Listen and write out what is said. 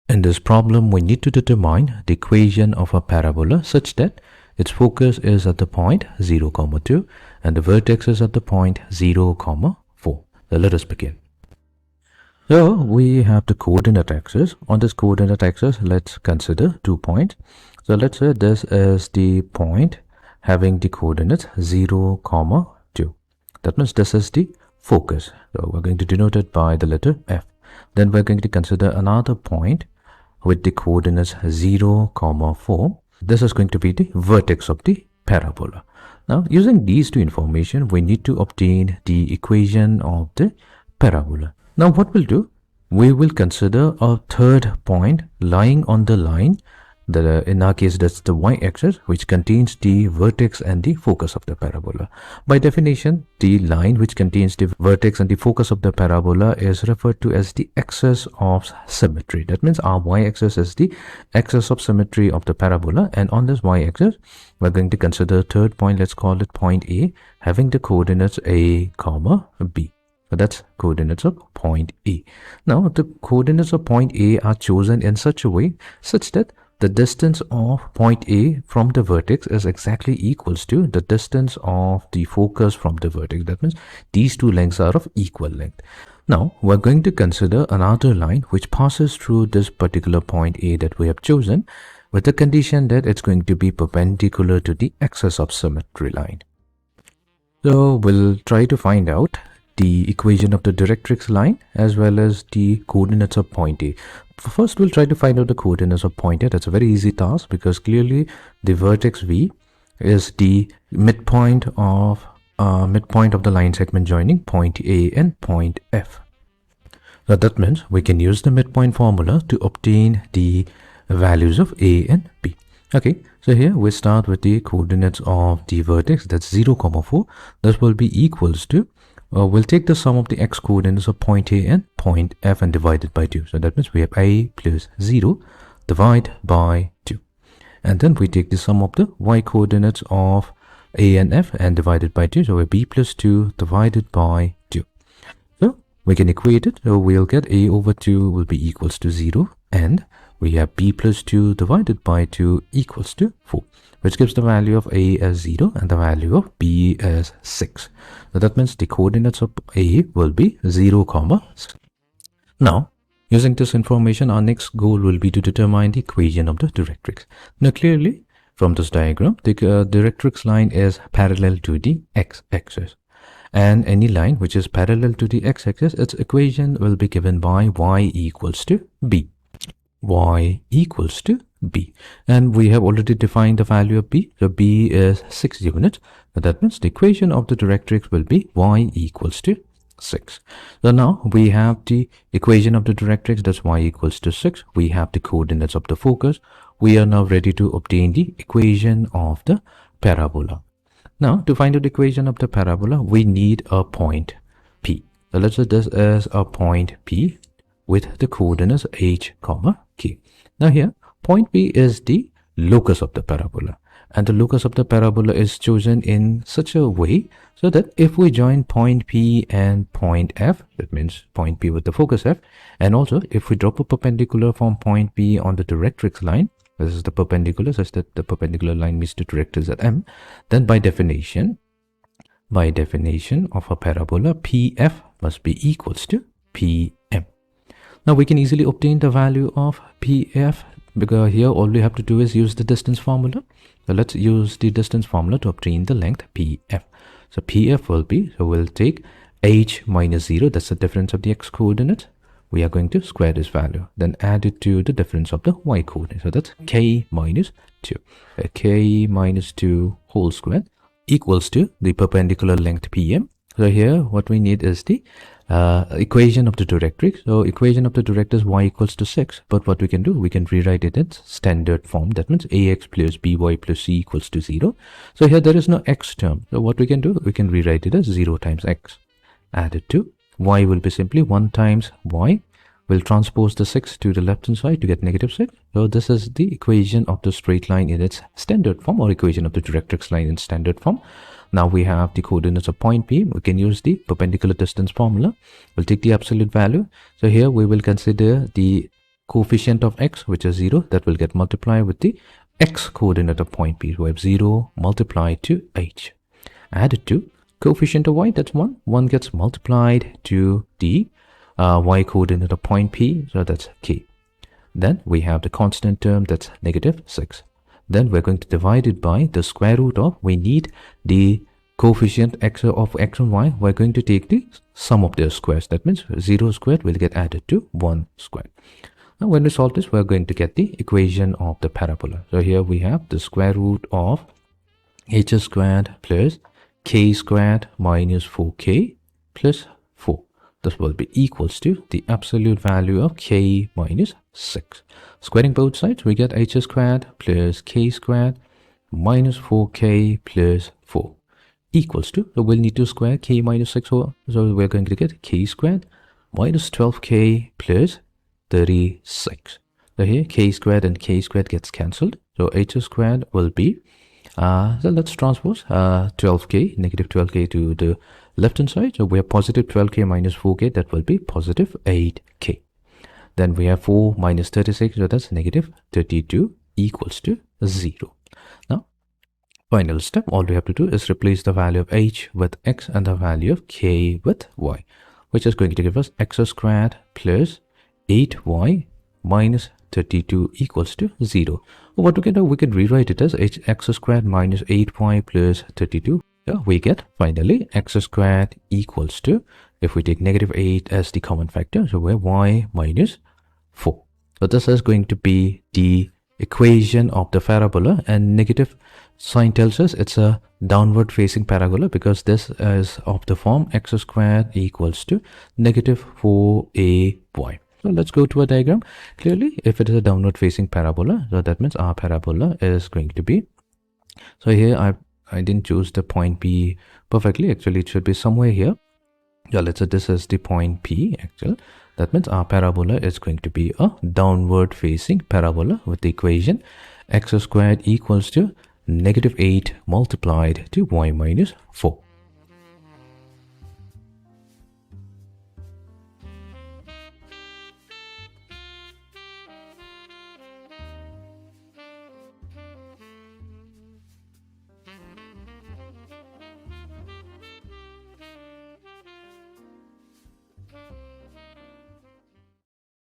In this problem, we need to determine the equation of a parabola such that its focus is at the point 0, 2 and the vertex is at the point 0, 4. So let us begin. So we have the coordinate axis. On this coordinate axis, let's consider 2 points. So let's say this is the point having the coordinates 0, 2. That means this is the focus. So we're going to denote it by the letter F. Then we're going to consider another point with the coordinates 0, 4. This is going to be the vertex of the parabola. Now, using these two information, we need to obtain the equation of the parabola. Now, what we'll do, we will consider a third point lying on the line. In our case, that's the y-axis, which contains the vertex and the focus of the parabola. By definition, the line which contains the vertex and the focus of the parabola is referred to as the axis of symmetry. That means our y-axis is the axis of symmetry of the parabola, and on this y-axis, we're going to consider third point. Let's call it point A, having the coordinates A, B. So that's coordinates of point A. Now, the coordinates of point A are chosen in such a way such that the distance of point A from the vertex is exactly equals to the distance of the focus from the vertex. That means these two lengths are of equal length. Now, we're going to consider another line which passes through this particular point A that we have chosen with the condition that it's going to be perpendicular to the axis of symmetry line. So, we'll try to find out the equation of the directrix line as well as the coordinates of point A. First, we'll try to find out the coordinates of point A. That's a very easy task because clearly the vertex V is the midpoint of the line segment joining point A and point F. So that means we can use the midpoint formula to obtain the values of A and B. Okay, so here we start with the coordinates of the vertex, that's 0, 4. This will be equals to we'll take the sum of the x coordinates of point A and point F and divide it by 2. So that means we have A plus 0 divided by 2. And then we take the sum of the y coordinates of A and F and divide it by 2. So we have B plus 2 divided by 2. So we can equate it. So we'll get A over 2 will be equals to 0. And we have B plus 2 divided by 2 equals to 4. Which gives the value of A as 0 and the value of B as 6. So that means the coordinates of A will be 0, 6. Now, using this information, our next goal will be to determine the equation of the directrix. Now, clearly, from this diagram, the directrix line is parallel to the x-axis. And any line which is parallel to the x-axis, its equation will be given by y equals to b. Y equals to b, and we have already defined the value of b. So b is 6 units. So that means the equation of the directrix will be y equals to 6. So now we have the equation of the directrix, that's y equals to 6. We have the coordinates of the focus. We are now ready to obtain the equation of the parabola. Now, to find out the equation of the parabola, we need a point P. So let's say this is a point P with the coordinates h, k. Now here, point P is the locus of the parabola, and the locus of the parabola is chosen in such a way so that if we join point P and point F, that means point P with the focus F, and also if we drop a perpendicular from point P on the directrix line, this is the perpendicular such that the perpendicular line meets the directrix at M, then by definition of a parabola, PF must be equals to PM. Now we can easily obtain the value of PF because here all we have to do is use the distance formula. So let's use the distance formula to obtain the length PF. So PF will be, so we'll take h minus 0, that's the difference of the x coordinate. We are going to square this value, then add it to the difference of the y coordinate. So that's k minus 2. K minus 2 whole square equals to the perpendicular length PM. So here what we need is the equation of the directrix. So equation of the directrix y equals to 6. But what we can do, we can rewrite it in standard form. That means ax plus by plus c equals to 0. So here there is no x term. So what we can do, we can rewrite it as 0 times x. Added to y will be simply 1 times y. We'll transpose the 6 to the left hand side to get negative 6. So this is the equation of the straight line in its standard form, or equation of the directrix line in standard form. Now we have the coordinates of point P. We can use the perpendicular distance formula. We'll take the absolute value. So here we will consider the coefficient of x, which is 0, that will get multiplied with the x coordinate of point P. So we have 0 multiplied to h. Added to coefficient of y, that's 1. 1 gets multiplied to the y coordinate of point P, so that's k. Then we have the constant term, that's negative 6. Then we're going to divide it by the square root of, we need the coefficient x of x and y. We're going to take the sum of their squares. That means 0 squared will get added to 1 squared. Now when we solve this, we're going to get the equation of the parabola. So here we have the square root of h squared plus k squared minus 4k plus 4. This will be equals to the absolute value of k minus 6. Squaring both sides, we get h squared plus k squared minus 4k plus 4 equals to, so we'll need to square k minus 6 over, so we're going to get k squared minus 12k plus 36. So here k squared and k squared gets cancelled, so h squared will be so let's transpose 12k, negative 12k to the left hand side. So we have positive 12k minus 4k, that will be positive 8k. Then we have 4 minus 36, so that's negative 32 equals to 0. Now final step, all we have to do is replace the value of h with x and the value of k with y, which is going to give us x squared plus 8y minus 32 equals to 0. What we can do, we can rewrite it as x squared minus 8y plus 32. So we get finally x squared equals to, if we take negative 8 as the common factor, so we have y minus 4. So this is going to be the equation of the parabola, and negative sign tells us it's a downward facing parabola because this is of the form x squared equals to negative 4ay. So let's go to a diagram. Clearly, if it is a downward facing parabola, so that means our parabola is going to be, so here I didn't choose the point P perfectly. Actually, it should be somewhere here. Yeah, let's say this is the point P actually. That means our parabola is going to be a downward facing parabola with the equation x squared equals to negative 8 multiplied to y minus 4.